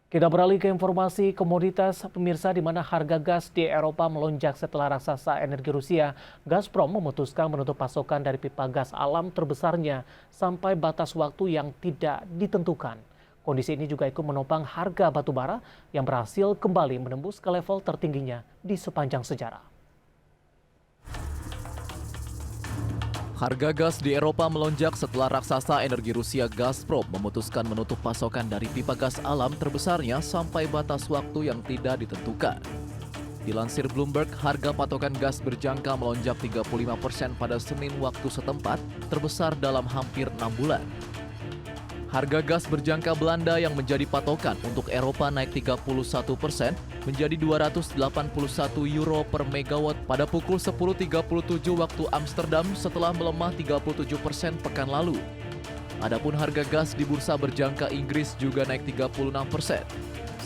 Kita beralih ke informasi komoditas pemirsa di mana harga gas di Eropa melonjak setelah raksasa energi Rusia Gazprom memutuskan menutup pasokan dari pipa gas alam terbesarnya sampai batas waktu yang tidak ditentukan. Kondisi ini juga ikut menopang harga batu bara yang berhasil kembali menembus ke level tertingginya di sepanjang sejarah. Harga gas di Eropa melonjak setelah raksasa energi Rusia Gazprom memutuskan menutup pasokan dari pipa gas alam terbesarnya sampai batas waktu yang tidak ditentukan. Dilansir Bloomberg, harga patokan gas berjangka melonjak 35% pada Senin waktu setempat, terbesar dalam hampir 6 bulan. Harga gas berjangka Belanda yang menjadi patokan untuk Eropa naik 31% menjadi 281 euro per megawatt pada pukul 10.37 waktu Amsterdam setelah melemah 37% pekan lalu. Adapun harga gas di bursa berjangka Inggris juga naik 36%.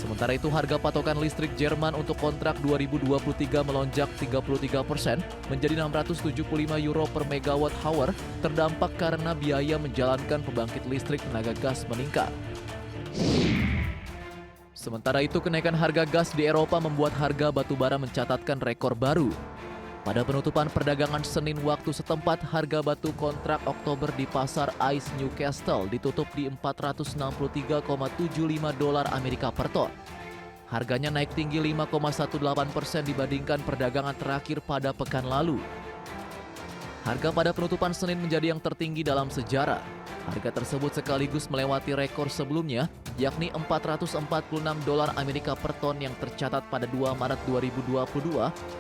Sementara itu harga patokan listrik Jerman untuk kontrak 2023 melonjak 33% menjadi 675 euro per megawatt hour terdampak karena biaya menjalankan pembangkit listrik tenaga gas meningkat. Sementara itu kenaikan harga gas di Eropa membuat harga batu bara mencatatkan rekor baru. Pada penutupan perdagangan Senin waktu setempat, harga batu kontrak Oktober di pasar ICE Newcastle ditutup di $463,75 Amerika per ton. Harganya naik tinggi 5,18% dibandingkan perdagangan terakhir pada pekan lalu. Harga pada penutupan Senin menjadi yang tertinggi dalam sejarah. Harga tersebut sekaligus melewati rekor sebelumnya, yakni $446 Amerika per ton yang tercatat pada 2 Maret 2022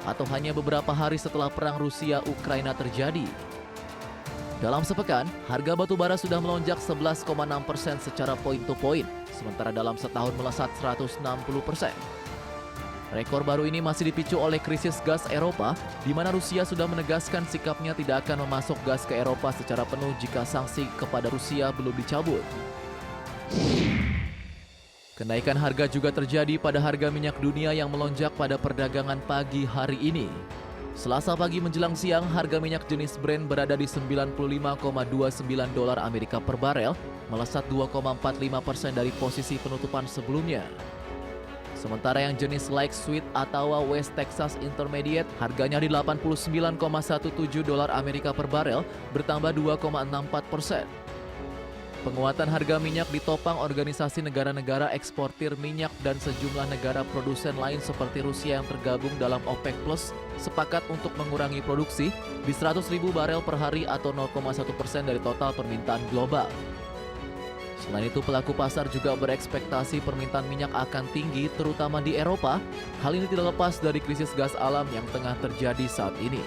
atau hanya beberapa hari setelah perang Rusia-Ukraina terjadi. Dalam sepekan, harga batu bara sudah melonjak 11,6% secara point to point, sementara dalam setahun melesat 160%. Rekor baru ini masih dipicu oleh krisis gas Eropa, di mana Rusia sudah menegaskan sikapnya tidak akan memasok gas ke Eropa secara penuh jika sanksi kepada Rusia belum dicabut. Kenaikan harga juga terjadi pada harga minyak dunia yang melonjak pada perdagangan pagi hari ini. Selasa pagi menjelang siang, harga minyak jenis Brent berada di $95,29 Amerika per barel, melesat 2,45% dari posisi penutupan sebelumnya. Sementara yang jenis Light Sweet atau West Texas Intermediate harganya di $89,17 Amerika per barel, bertambah 2,64%. Penguatan harga minyak ditopang organisasi negara-negara eksportir minyak dan sejumlah negara produsen lain seperti Rusia yang tergabung dalam OPEC Plus sepakat untuk mengurangi produksi di 100.000 barel per hari atau 0,1% dari total permintaan global. Selain itu, pelaku pasar juga berekspektasi permintaan minyak akan tinggi, terutama di Eropa. Hal ini tidak lepas dari krisis gas alam yang tengah terjadi saat ini.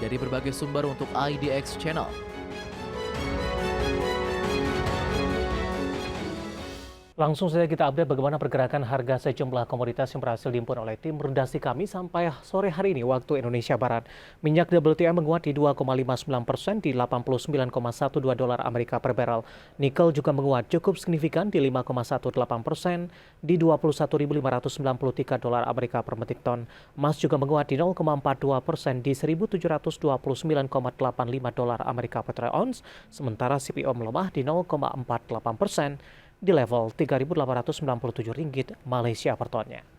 Dari berbagai sumber untuk IDX Channel. Langsung saja kita update bagaimana pergerakan harga sejumlah komoditas yang berhasil dihimpun oleh tim redaksi kami sampai sore hari ini waktu Indonesia Barat. Minyak WTI menguat di 2,59% di $89,12 Amerika per barrel. Nikel juga menguat cukup signifikan di 5,18% di $21.593 Amerika per metric ton. Emas juga menguat di 0,42% di $1.729,85 Amerika per troy ounce. Sementara CPO melemah di 0,48% di level Rp3.897 Malaysia per tonnya.